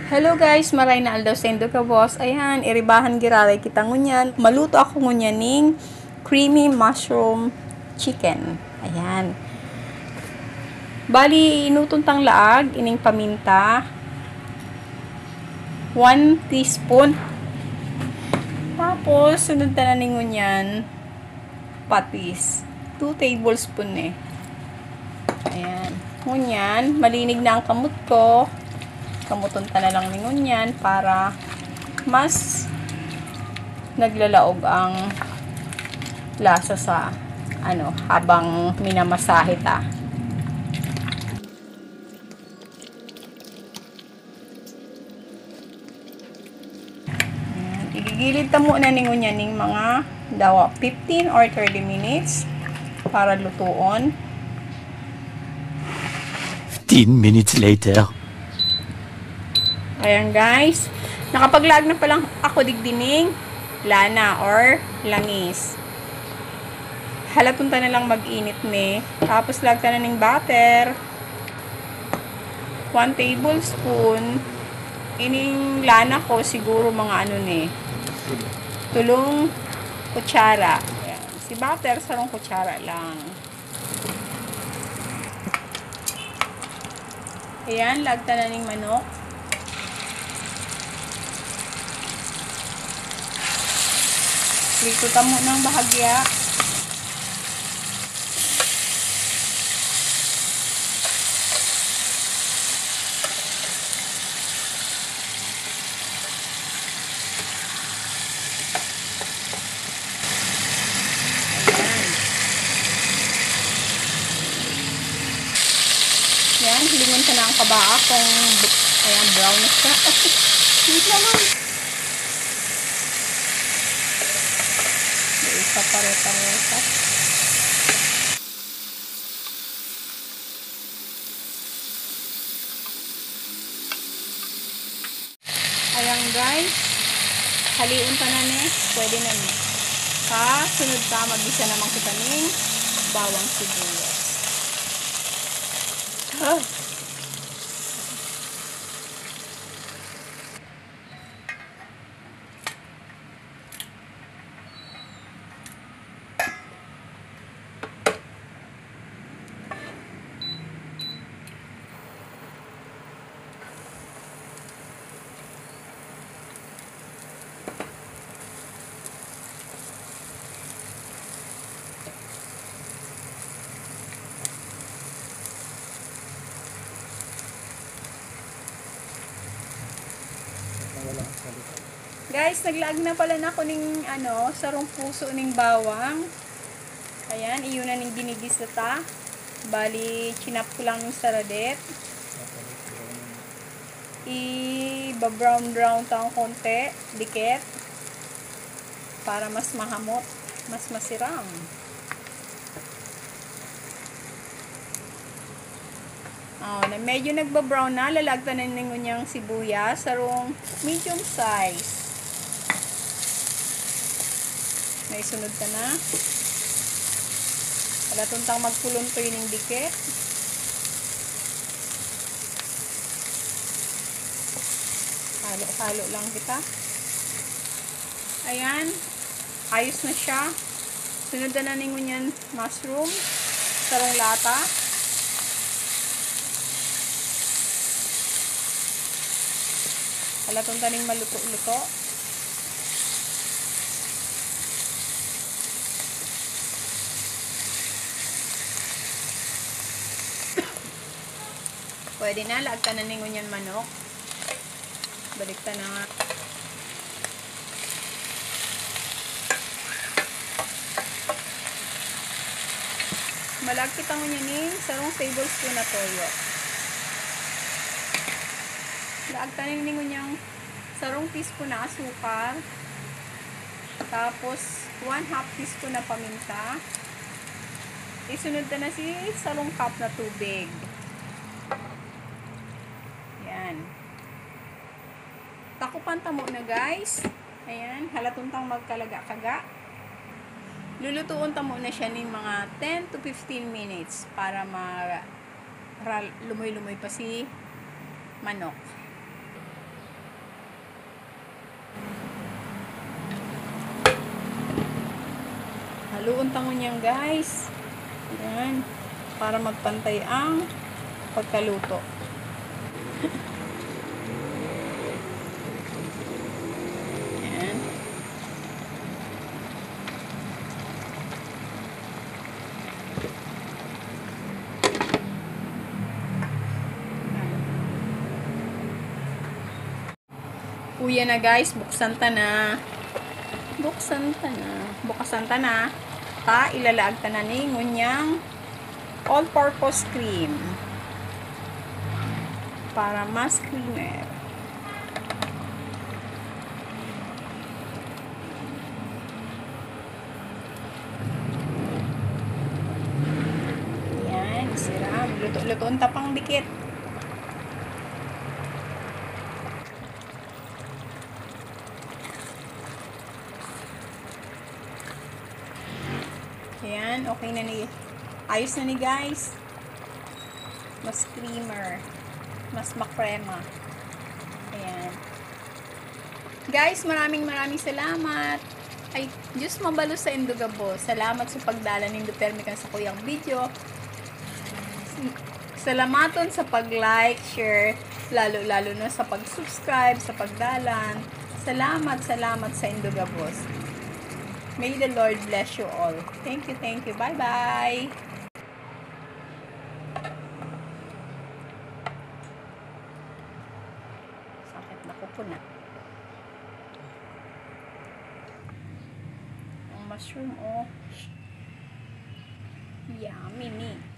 Hello guys, maray na aldaw sendo ka boss. Ayan, iribahan giraray kita ngunyan. Maluto ako ngunyan ning creamy mushroom chicken. Ayan. Bali, inutuntang laag, ining paminta. 1 teaspoon. Tapos, sunod na ning ngunyan patis. 2 tablespoon eh. Ayan. Ngunyan, malinig na ang kamot ko. Kamutunta na lang ningon yan para mas naglalaog ang lasa sa habang minamasahe ta. Igigilid ta muna ningon yan ning mga dawa 15 or 30 minutes para lutuon. 10 minutes later. Ayan guys, nakapaglag na palang ako digdining lana or langis. Halatunta na lang mag-init me. Tapos lagta na ng butter. 1 tablespoon. Ining lana ko siguro mga tulong kutsara. Ayan. Si butter sarong kutsara lang. Ayan, lagta na ng manok. Prito tamo ng bahagya. Ayan, hilingon ka na ang kabaa kung ayan, brown na siya. Sweet naman. Isa pare-paresa. Ayan guys, haliun pa na ni, pwede na ni. Sunod ka, mag-isa naman kita ning bawang sibuyas. Guys, naglaag na pala na ko ning sarong puso ning bawang. Ayan, iyon na ning ginigis na ta. Bali, chinap ko lang yung saradet. I-brown ta ang konti, dikit. Para mas mahamot, mas masiram. Medyo nagba-brown na, lalagta na ningon niyang sibuyas, sarong medium size. May sunod ka na. Palatuntang magpuluntoy ng dikit. Halo-halo lang kita. Ayan. Ayos na siya. Sunod na ningon yan mushroom. Sarong lata. Halatong taning maluto-luto. Pwede na, lagta na ningon yan manok. Balik ta na nga. Malagkit ang ngunyan sarong tablespoon na toyo. Lagta na ningon yung sarong teaspoon na asukar. Tapos 1/2 teaspoon na paminta. Isunod na si sarong cup na tubig. Yan. Takupan tamo na guys. Ayan, halatuntang magkalaga-kaga. Lulutuon tamo na siya ng mga 10 to 15 minutes para lumoy-lumoy pa si manok. Haluuntan mo niyan guys. Ayan. Para magpantay ang pagkaluto. Ayan. Uya na guys, buksan ta na. Buksan ta na. Ta ilalaag ta na ni ngunyang all-purpose cream para mas creamer. Yan, siram. Luto-lutoon ta pang dikit. Ayan, okay na ni. Ayos na ni guys. Mas creamer. Mas makrema. Ayan. Guys, maraming salamat. Ay, Diyos mabalo sa Indugabo. Salamat sa pagdala ni Dupermican sa kuyang video. Salamaton sa pag-like, share, lalo na sa pag-subscribe, sa pagdalan. Salamat sa Indugabos. May the Lord bless you all. Thank you. Bye-bye. Sakit na kuko na. Ang mushroom, oh. Yummy.